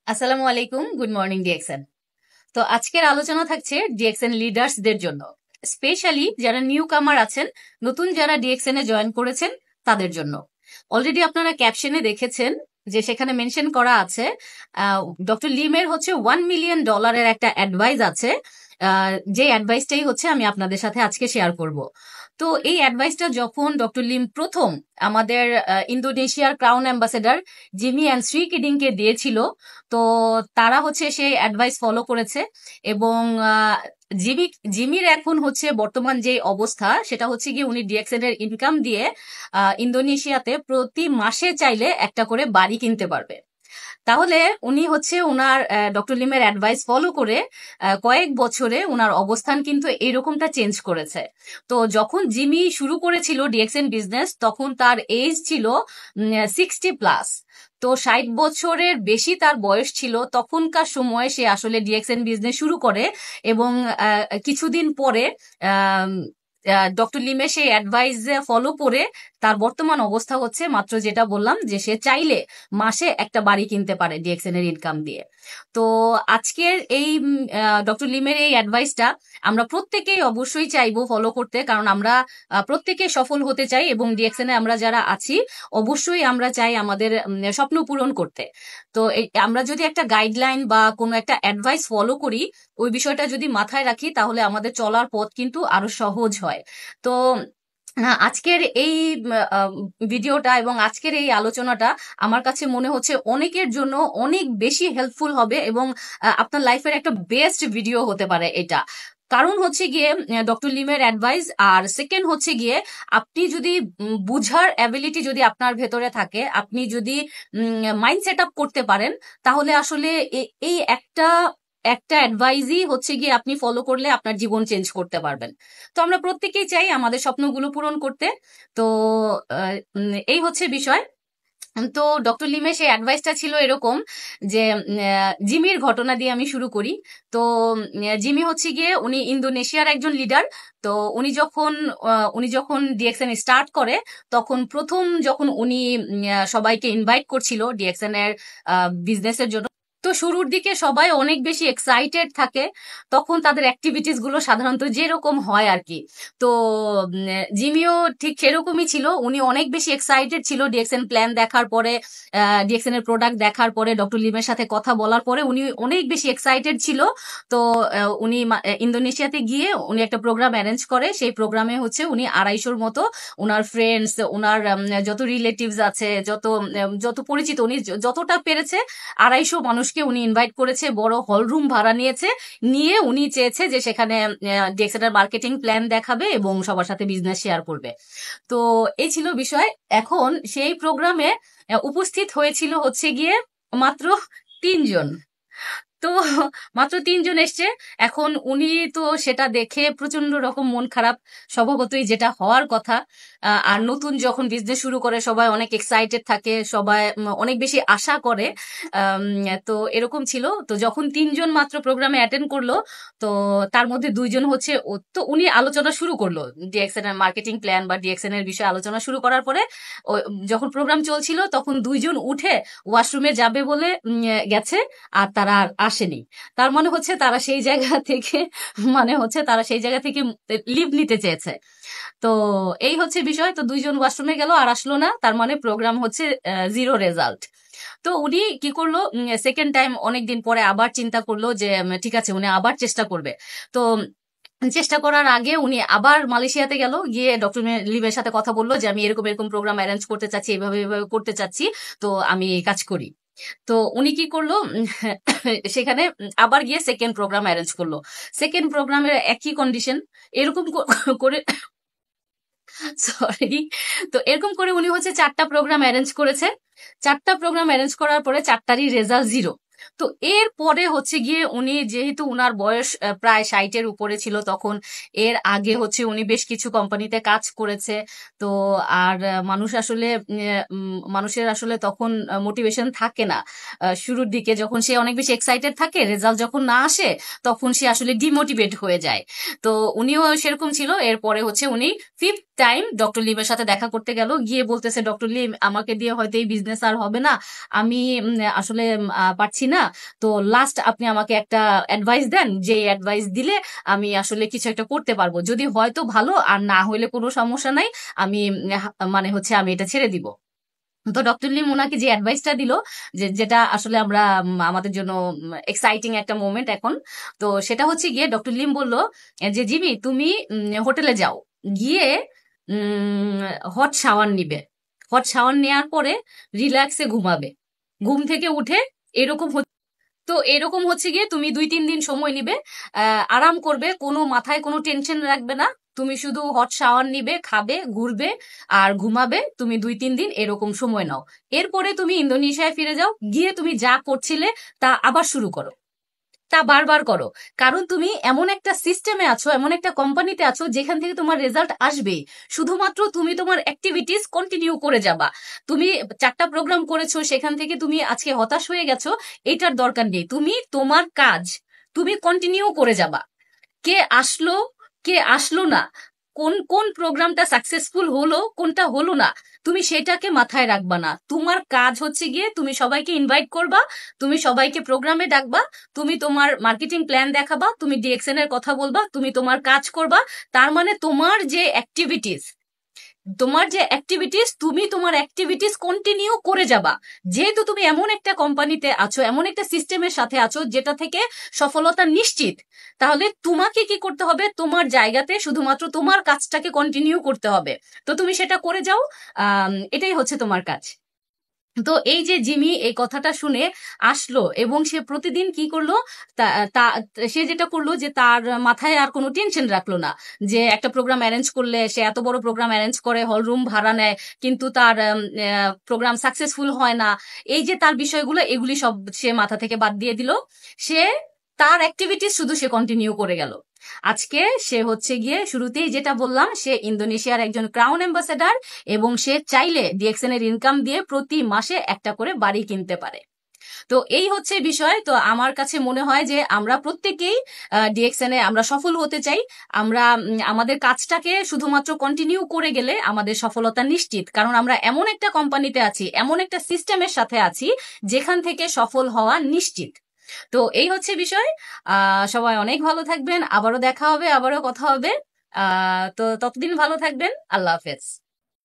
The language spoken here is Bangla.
আসসালামু আলাইকুম, গুড মর্নিং ডিএক্সএন। তো আজকের আলোচনা থাকছে ডিএক্সএন লিডার্সদের জন্য, স্পেশালি যারা নিউ কামার আছেন, নতুন যারা ডিএক্সএন এ জয়েন করেছেন তাদের জন্য। অলরেডি আপনারা ক্যাপশনে দেখেছেন যে সেখানে মেনশন করা আছে ডক্টর লিমের হচ্ছে $1 মিলিয়ন একটা অ্যাডভাইস আছে। যে অ্যাডভাইসটাই হচ্ছে আমি আপনাদের সাথে আজকে শেয়ার করব। তো এই অ্যাডভাইসটা যখন ডক্টর লিম প্রথম আমাদের ইন্দোনেশিয়ার crown ambassador Jimmy and Shri কিডিংকে দিয়েছিল, তো তারা হচ্ছে সেই অ্যাডভাইস ফলো করেছে। এবং জিমি জিমির এখন হচ্ছে বর্তমান যে অবস্থা সেটা হচ্ছে কি উনি ডিএক্সএন এর ইনকাম দিয়ে ইন্দোনেশিয়াতে প্রতি মাসে চাইলে একটা করে বাড়ি কিনতে পারবে। তাহলে উনি হচ্ছে উনার ডক্টর লিমের অ্যাডভাইস ফলো করে কয়েক বছরে উনার অবস্থান কিন্তু এইরকমটা চেঞ্জ করেছে। তো যখন জিমি শুরু করেছিল ডিএক্সএন বিজনেস তখন তার এজ ছিল 60+। তো 60 বছরের বেশি তার বয়স ছিল তখনকার সময় সে আসলে ডিএক্সএন বিজনেস শুরু করে। এবং কিছুদিন পরে ডক্টর লিমে সেই অ্যাডভাইস ফলো করে তার বর্তমান অবস্থা হচ্ছে মাত্র যেটা বললাম যে সে চাইলে মাসে একটা বাড়ি কিনতে পারে ডিএক্সএন এর ইনকাম দিয়ে। তো আজকের এই ডক্টর লিমের এই অ্যাডভাইসটা আমরা প্রত্যেকেই অবশ্যই চাইবো ফলো করতে, কারণ আমরা প্রত্যেকে সফল হতে চাই এবং ডিএক্সএন এ আমরা যারা আছি অবশ্যই আমরা চাই আমাদের স্বপ্ন পূরণ করতে। তো আমরা যদি একটা গাইডলাইন বা কোনো একটা অ্যাডভাইস ফলো করি, ওই বিষয়টা যদি মাথায় রাখি তাহলে আমাদের চলার পথ কিন্তু আরো সহজ হয়। তো আজকের এই ভিডিওটা এবং আজকের এই আলোচনাটা আমার কাছে মনে হচ্ছে অনেকের জন্য অনেক বেশি হেল্পফুল হবে এবং আপনার লাইফের একটা বেস্ট ভিডিও হতে পারে এটা। কারণ হচ্ছে গিয়ে ডক্টর লিমের অ্যাডভাইস, আর সেকেন্ড হচ্ছে গিয়ে আপনি যদি বুঝার অ্যাবিলিটি যদি আপনার ভেতরে থাকে, আপনি যদি মাইন্ড সেট আপ করতে পারেন, তাহলে আসলে এই একটা একটা অ্যাডভাইজই হচ্ছে গিয়ে আপনি ফলো করলে আপনার জীবন চেঞ্জ করতে পারবেন। তো আমরা প্রত্যেকেই চাই আমাদের স্বপ্নগুলো পূরণ করতে। তো এই হচ্ছে বিষয়। তো ডক্টর লিমে সেই অ্যাডভাইসটা ছিল এরকম যে জিমির ঘটনা দিয়ে আমি শুরু করি। তো জিমি হচ্ছে গিয়ে উনি ইন্দোনেশিয়ার একজন লিডার। তো উনি যখন ডিএক্সএন স্টার্ট করে তখন প্রথম যখন উনি সবাইকে ইনভাইট করছিল ডিএক্সএন এর বিজনেসের জন্য, তো শুরুর দিকে সবাই অনেক বেশি এক্সাইটেড থাকে। তখন তাদের অ্যাক্টিভিটিস গুলো সাধারণত যেরকম হয় আর কি। তো জিমিও ঠিক সেরকমই ছিল, উনি অনেক বেশি এক্সাইটেড ছিল ডিএক্সএন প্ল্যান দেখার পরে, ডিএক্সএন এর প্রোডাক্ট দেখার পরে, ডক্টর লিমের সাথে কথা বলার পরে উনি অনেক বেশি এক্সাইটেড ছিল। তো উনি ইন্দোনেশিয়াতে গিয়ে উনি একটা প্রোগ্রাম অ্যারেঞ্জ করে। সেই প্রোগ্রামে হচ্ছে উনি 250-র মতো উনার ফ্রেন্ডস, উনার যত রিলেটিভস আছে, যত পরিচিত, উনি যতটা পেরেছে 250 মানুষকে উনি ইনভাইট করেছে। বড় হল রুম ভাড়া নিয়ে উনি চেয়েছে যে সেখানে ডিএক্সএন এর মার্কেটিং প্ল্যান দেখাবে এবং সবার সাথে বিজনেস শেয়ার করবে। তো এই ছিল বিষয়। এখন সেই প্রোগ্রামে উপস্থিত হয়েছিল হচ্ছে গিয়ে মাত্র 3 জন। তো মাত্র 3 জন এসছে। এখন উনি তো সেটা দেখে প্রচন্ড রকম মন খারাপ, স্বভাবতই যেটা হওয়ার কথা। আর নতুন যখন বিজনেস শুরু করে সবাই অনেক এক্সাইটেড থাকে, সবাই অনেক বেশি আশা করে। তো এরকম ছিল। তো যখন 3 জন মাত্র প্রোগ্রামে অ্যাটেন্ড করলো, তো তার মধ্যে 2 জন হচ্ছে তো উনি আলোচনা শুরু করলো ডিএক্সএন এর মার্কেটিং প্ল্যান বা ডিএক্সএন এর বিষয়ে আলোচনা শুরু করার পরে যখন প্রোগ্রাম চলছিল তখন 2 জন উঠে ওয়াশরুমে যাবে বলে গেছে, আর তারা আর আসেনি। তার মানে হচ্ছে তারা সেই জায়গা থেকে তারা সেই জায়গা থেকে লিভ নিতে চেয়েছে। তো এই হচ্ছে বিষয়। তো 2 জন ওয়াশরুমে গেল আর আসলো না, তার মানে প্রোগ্রাম হচ্ছে 0 রেজাল্ট। তো উনি কি করলো, সেকেন্ড টাইম অনেকদিন পরে আবার চিন্তা করলো যে ঠিক আছে উনি আবার চেষ্টা করবে। তো চেষ্টা করার আগে উনি আবার মালয়েশিয়াতে গেল, গিয়ে ডক্টর লিমের সাথে কথা বললো যে আমি এরকম এরকম প্রোগ্রাম অ্যারেঞ্জ করতে চাচ্ছি, এভাবে এভাবে করতে চাচ্ছি, তো আমি কাজ করি। তো উনি কি করলো, সেখানে আবার গিয়ে সেকেন্ড প্রোগ্রাম অ্যারেঞ্জ করলো। সেকেন্ড প্রোগ্রামের একই কন্ডিশন, এরকম করে সরি। তো এরকম করে উনি হচ্ছে 4টা প্রোগ্রাম অ্যারেঞ্জ করেছে। 4টা প্রোগ্রাম অ্যারেঞ্জ করার পরে 4টারই রেজাল্ট 0। তো এর পরে হচ্ছে গিয়ে উনি, যেহেতু উনার বয়স প্রায় 60-এর উপরে ছিল তখন, এর আগে হচ্ছে উনি বেশ কিছু কোম্পানিতে কাজ করেছে। তো আর মানুষের আসলে তখন মোটিভেশন থাকে না। শুরুর দিকে যখন সে অনেক বেশি এক্সাইটেড থাকে, রেজাল্ট যখন না আসে তখন সে আসলে ডিমোটিভেট হয়ে যায়। তো উনিও সেরকম ছিল। এরপরে হচ্ছে উনি 5th টাইম ডক্টর লিমের সাথে দেখা করতে গেল, গিয়ে বলতেছে ডক্টর লিম আমাকে দিয়ে হয়তো এই বিজনেস আর হবে না, আমি আসলে পারছি না, না? তো লাস্ট আপনি আমাকে একটা অ্যাডভাইস দেন, যে অ্যাডভাইস দিলে আমি আসলে কিছু একটা করতে পারবো, যদি হয়তো ভালো, আর না হলে কোনো সমস্যা নাই, আমি মানে হচ্ছে আমি এটা ছেড়ে দিব। তো ডক্টর লিম ওনাকে যে অ্যাডভাইসটা দিল, যেটা আসলে আমরা আমাদের জন্য এক্সাইটিং একটা মোমেন্ট এখন, তো সেটা হচ্ছে গিয়ে ডক্টর লিম বলল যে জিমি তুমি হোটেলে যাও, গিয়ে হট শাওয়ার নিবে, হট শাওয়ার নেওয়ার পরে রিল্যাক্সে ঘুমাবে, ঘুম থেকে উঠে এরকম তো এরকম হচ্ছে গিয়ে তুমি 2-3 দিন সময় নিবে, আরাম করবে, কোনো মাথায় কোনো টেনশন রাখবে না, তুমি শুধু হট শাওয়ার নিবে, খাবে, ঘুরবে আর ঘুমাবে, তুমি 2-3 দিন এরকম সময় নাও। এরপরে তুমি ইন্দোনেশিয়ায় ফিরে যাও, গিয়ে তুমি যা করছিলে তা আবার শুরু করো, তা বারবার করো। কারণ তুমি এমন একটা সিস্টেমে আছো, এমন একটা কোম্পানিতে আছো যেখান থেকে তোমার রেজাল্ট আসবেই, শুধুমাত্র তুমি তোমার অ্যাক্টিভিটিস কন্টিনিউ করে যাবা। তুমি 4টা প্রোগ্রাম করেছো, সেখান থেকে তুমি আজকে হতাশ হয়ে গেছো, এটার দরকার নেই, তুমি তোমার কাজ তুমি কন্টিনিউ করে যাবা। কে আসলো, কে আসলো না, কোন কোন প্রোগ্রামটা সাকসেসফুল হলো, কোনটা হলো না, তুমি সেটাকে মাথায় রাখবা না। তোমার কাজ হচ্ছে গিয়ে তুমি সবাইকে ইনভাইট করবা, তুমি সবাইকে প্রোগ্রামে ডাকবা, তুমি তোমার মার্কেটিং প্ল্যান দেখাবা, তুমি ডিএক্সএন এর কথা বলবা, তুমি তোমার কাজ করবা। তার মানে তোমার যে অ্যাক্টিভিটিস তুমি তোমার অ্যাক্টিভিটিস কন্টিনিউ করে যাবা। যেহেতু তুমি এমন একটা কোম্পানিতে আছো, এমন একটা সিস্টেমের সাথে আছো যেটা থেকে সফলতা নিশ্চিত, তাহলে তোমাকে কি করতে হবে, তোমার জায়গাতে শুধুমাত্র তোমার কাজটাকে কন্টিনিউ করতে হবে। তো তুমি সেটা করে যাও, এটাই হচ্ছে তোমার কাজ। তো এই যে জিমি এই কথাটা শুনে আসলো, এবং সে প্রতিদিন কি করলো, তা তা- সে যেটা করলো যে তার মাথায় আর কোনো টেনশন রাখলো না, যে একটা প্রোগ্রাম অ্যারেঞ্জ করলে, সে এত বড় প্রোগ্রাম অ্যারেঞ্জ করে, হল রুম ভাড়া নেয়, কিন্তু তার প্রোগ্রাম সাকসেসফুল হয় না। এই যে তার বিষয়গুলো, এগুলি সব সে মাথা থেকে বাদ দিয়ে দিল, সে তার অ্যাক্টিভিটিস শুধু সে কন্টিনিউ করে গেল। আজকে সে হচ্ছে গিয়ে শুরুতেই যেটা বললাম, সে ইন্দোনেশিয়ার একজন ক্রাউন অ্যাম্বাসেডার, এবং সে চাইলে ডিএক্সএন এর ইনকাম দিয়ে প্রতি মাসে একটা করে বাড়ি কিনতে পারে। তো এই হচ্ছে বিষয়। তো আমার কাছে মনে হয় যে আমরা প্রত্যেকেই ডিএক্সএন এ আমরা সফল হতে চাই। আমরা আমাদের কাজটাকে শুধুমাত্র কন্টিনিউ করে গেলে আমাদের সফলতা নিশ্চিত, কারণ আমরা এমন একটা কোম্পানিতে আছি, এমন একটা সিস্টেমের সাথে আছি যেখান থেকে সফল হওয়া নিশ্চিত। তো এই হচ্ছে বিষয়। সবাই অনেক ভালো থাকবেন, আবারও দেখা হবে, আবারও কথা হবে। তো ততদিন ভালো থাকবেন, আল্লাহ হাফেজ।